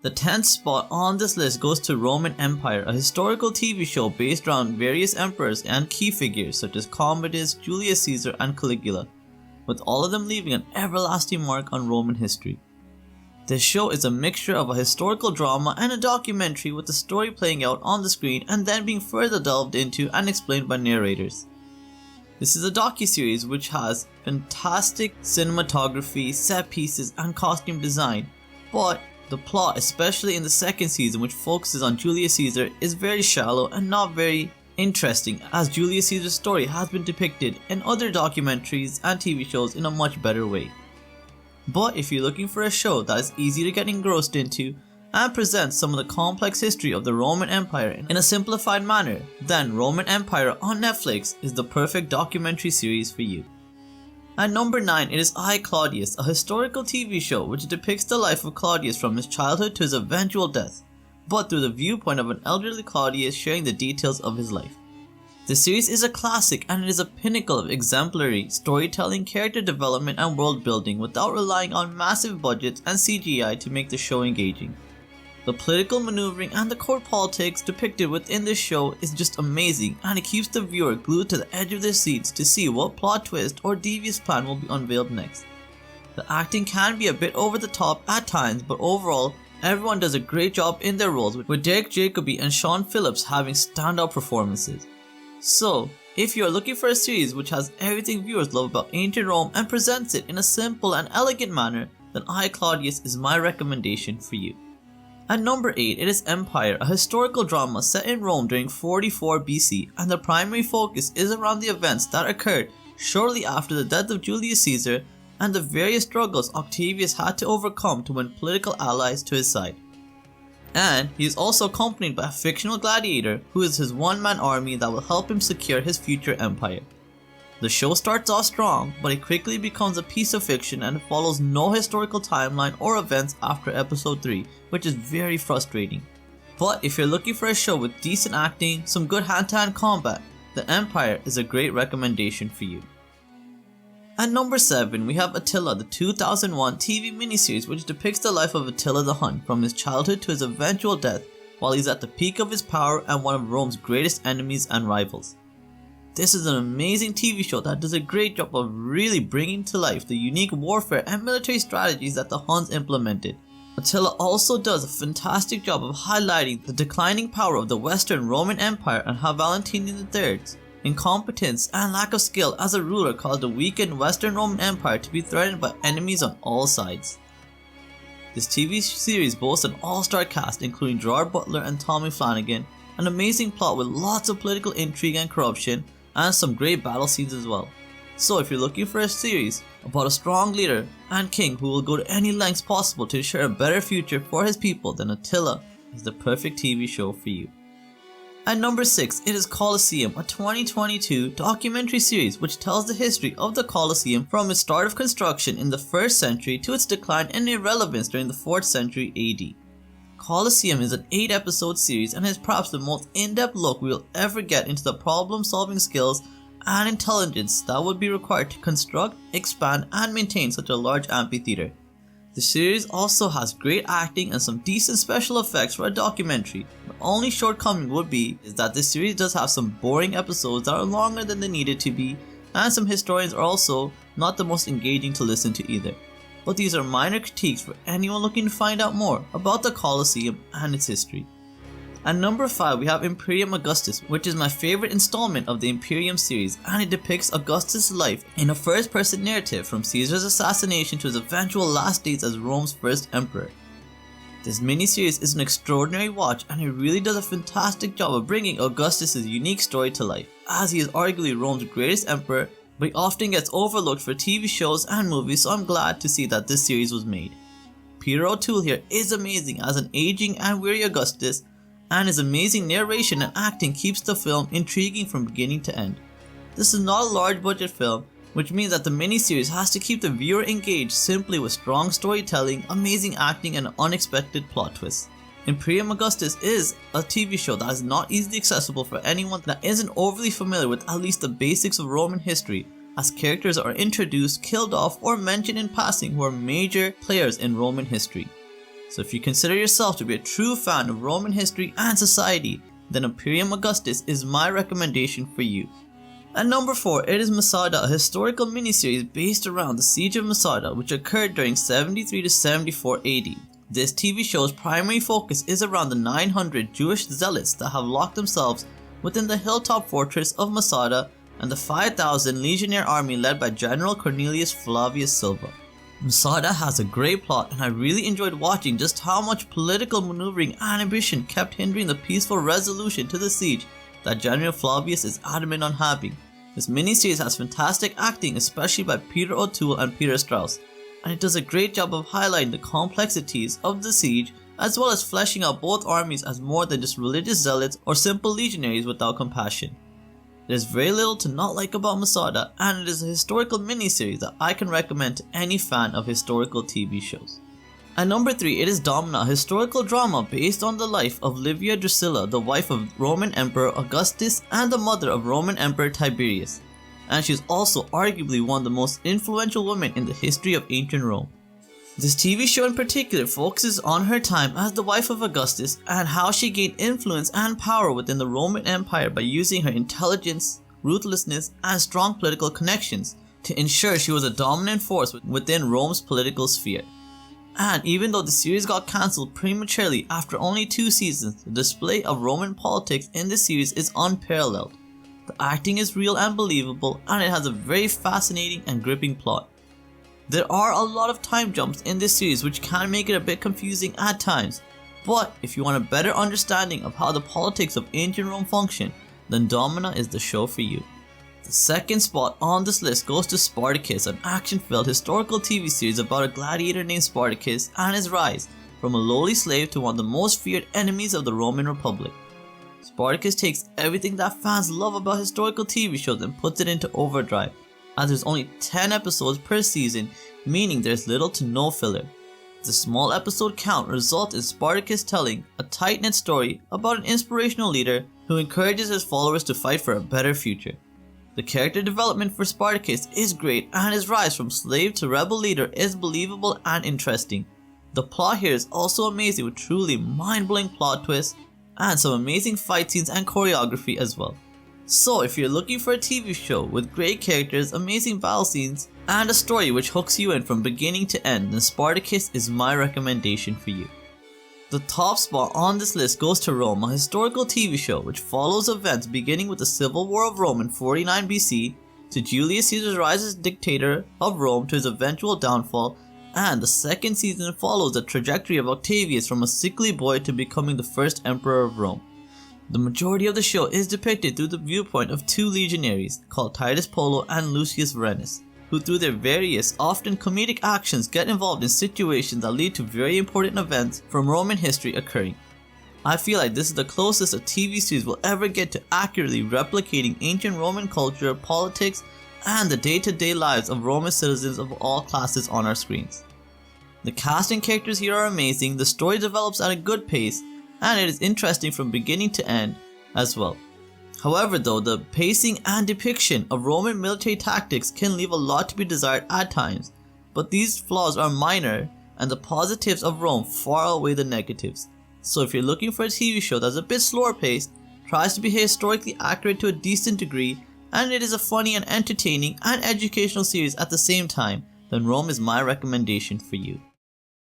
The 10th spot on this list goes to Roman Empire, a historical TV show based around various emperors and key figures such as Commodus, Julius Caesar and Caligula, with all of them leaving an everlasting mark on Roman history. This show is a mixture of a historical drama and a documentary, with the story playing out on the screen and then being further delved into and explained by narrators. This is a docuseries which has fantastic cinematography, set pieces and costume design, but the plot, especially in the second season which focuses on Julius Caesar, is very shallow and not very interesting, as Julius Caesar's story has been depicted in other documentaries and TV shows in a much better way. But if you're looking for a show that is easy to get engrossed into and presents some of the complex history of the Roman Empire in a simplified manner, then Roman Empire on Netflix is the perfect documentary series for you. At number 9, it is I, Claudius, a historical TV show which depicts the life of Claudius from his childhood to his eventual death, but through the viewpoint of an elderly Claudius sharing the details of his life. The series is a classic and it is a pinnacle of exemplary storytelling, character development and world building without relying on massive budgets and CGI to make the show engaging. The political maneuvering and the court politics depicted within this show is just amazing, and it keeps the viewer glued to the edge of their seats to see what plot twist or devious plan will be unveiled next. The acting can be a bit over the top at times, but overall everyone does a great job in their roles, with Derek Jacobi and Sean Phillips having standout performances. So, if you are looking for a series which has everything viewers love about ancient Rome and presents it in a simple and elegant manner, then I, Claudius is my recommendation for you. At number 8, it is Empire, a historical drama set in Rome during 44 BC, and the primary focus is around the events that occurred shortly after the death of Julius Caesar and the various struggles Octavius had to overcome to win political allies to his side. And he is also accompanied by a fictional gladiator who is his one-man army that will help him secure his future empire. The show starts off strong, but it quickly becomes a piece of fiction and follows no historical timeline or events after episode 3, which is very frustrating. But if you're looking for a show with decent acting, some good hand-to-hand combat, The Empire is a great recommendation for you. At number 7, we have Attila, the 2001 TV miniseries which depicts the life of Attila the Hun from his childhood to his eventual death while he's at the peak of his power and one of Rome's greatest enemies and rivals. This is an amazing TV show that does a great job of really bringing to life the unique warfare and military strategies that the Huns implemented. Attila also does a fantastic job of highlighting the declining power of the Western Roman Empire and how Valentine III's incompetence and lack of skill as a ruler caused the weakened Western Roman Empire to be threatened by enemies on all sides. This TV series boasts an all-star cast including Gerard Butler and Tommy Flanagan, an amazing plot with lots of political intrigue and corruption, and some great battle scenes as well. So if you're looking for a series about a strong leader and king who will go to any lengths possible to ensure a better future for his people, then Attila is the perfect TV show for you. At number 6, it is Colosseum, a 2022 documentary series which tells the history of the Colosseum from its start of construction in the 1st century to its decline and irrelevance during the 4th century AD. Colosseum is an 8-episode series and is perhaps the most in-depth look we will ever get into the problem-solving skills and intelligence that would be required to construct, expand, and maintain such a large amphitheater. The series also has great acting and some decent special effects for a documentary. The only shortcoming would be is that this series does have some boring episodes that are longer than they needed to be, and some historians are also not the most engaging to listen to either. But these are minor critiques for anyone looking to find out more about the Colosseum and its history. At number 5, we have Imperium Augustus, which is my favorite installment of the Imperium series, and it depicts Augustus' life in a first-person narrative from Caesar's assassination to his eventual last days as Rome's first emperor. This miniseries is an extraordinary watch, and it really does a fantastic job of bringing Augustus' unique story to life, as he is arguably Rome's greatest emperor, but he often gets overlooked for TV shows and movies, so I'm glad to see that this series was made. Peter O'Toole here is amazing as an aging and weary Augustus, and his amazing narration and acting keeps the film intriguing from beginning to end. This is not a large budget film, which means that the miniseries has to keep the viewer engaged simply with strong storytelling, amazing acting, and unexpected plot twists. Imperium Augustus is a TV show that is not easily accessible for anyone that isn't overly familiar with at least the basics of Roman history, as characters are introduced, killed off, or mentioned in passing who are major players in Roman history. So if you consider yourself to be a true fan of Roman history and society, then Imperium Augustus is my recommendation for you. At number 4, it is Masada, a historical miniseries based around the Siege of Masada, which occurred during 73 to 74 AD. This TV show's primary focus is around the 900 Jewish zealots that have locked themselves within the hilltop fortress of Masada and the 5,000 legionnaire army led by General Cornelius Flavius Silva. Masada has a great plot, and I really enjoyed watching just how much political maneuvering and ambition kept hindering the peaceful resolution to the siege that General Flavius is adamant on having. This miniseries has fantastic acting, especially by Peter O'Toole and Peter Strauss, and it does a great job of highlighting the complexities of the siege as well as fleshing out both armies as more than just religious zealots or simple legionaries without compassion. There's very little to not like about Masada, and it is a historical miniseries that I can recommend to any fan of historical TV shows. At number 3, it is Domina, a historical drama based on the life of Livia Drusilla, the wife of Roman Emperor Augustus and the mother of Roman Emperor Tiberius, and she is also arguably one of the most influential women in the history of ancient Rome. This TV show in particular focuses on her time as the wife of Augustus and how she gained influence and power within the Roman Empire by using her intelligence, ruthlessness, and strong political connections to ensure she was a dominant force within Rome's political sphere. And even though the series got cancelled prematurely after only 2 seasons, the display of Roman politics in this series is unparalleled. The acting is real and believable, and it has a very fascinating and gripping plot. There are a lot of time jumps in this series which can make it a bit confusing at times, but if you want a better understanding of how the politics of ancient Rome function, then Domina is the show for you. The second spot on this list goes to Spartacus, an action-filled historical TV series about a gladiator named Spartacus and his rise from a lowly slave to one of the most feared enemies of the Roman Republic. Spartacus takes everything that fans love about historical TV shows and puts it into overdrive, as there's only 10 episodes per season, meaning there's little to no filler. The small episode count results in Spartacus telling a tight-knit story about an inspirational leader who encourages his followers to fight for a better future. The character development for Spartacus is great, and his rise from slave to rebel leader is believable and interesting. The plot here is also amazing, with truly mind-blowing plot twists and some amazing fight scenes and choreography as well. So if you're looking for a TV show with great characters, amazing battle scenes, and a story which hooks you in from beginning to end, then Spartacus is my recommendation for you. The top spot on this list goes to Rome, a historical TV show which follows events beginning with the Civil War of Rome in 49 BC to Julius Caesar's rise as dictator of Rome to his eventual downfall, and the second season follows the trajectory of Octavius from a sickly boy to becoming the first emperor of Rome. The majority of the show is depicted through the viewpoint of 2 legionaries called Titus Polo and Lucius Varenus, who through their various, often comedic actions get involved in situations that lead to very important events from Roman history occurring. I feel like this is the closest a TV series will ever get to accurately replicating ancient Roman culture, politics, and the day-to-day lives of Roman citizens of all classes on our screens. The cast and characters here are amazing, the story develops at a good pace, and it is interesting from beginning to end as well. However though, the pacing and depiction of Roman military tactics can leave a lot to be desired at times, but these flaws are minor and the positives of Rome far outweigh the negatives. So if you're looking for a TV show that's a bit slower paced, tries to be historically accurate to a decent degree, and it is a funny and entertaining and educational series at the same time, then Rome is my recommendation for you.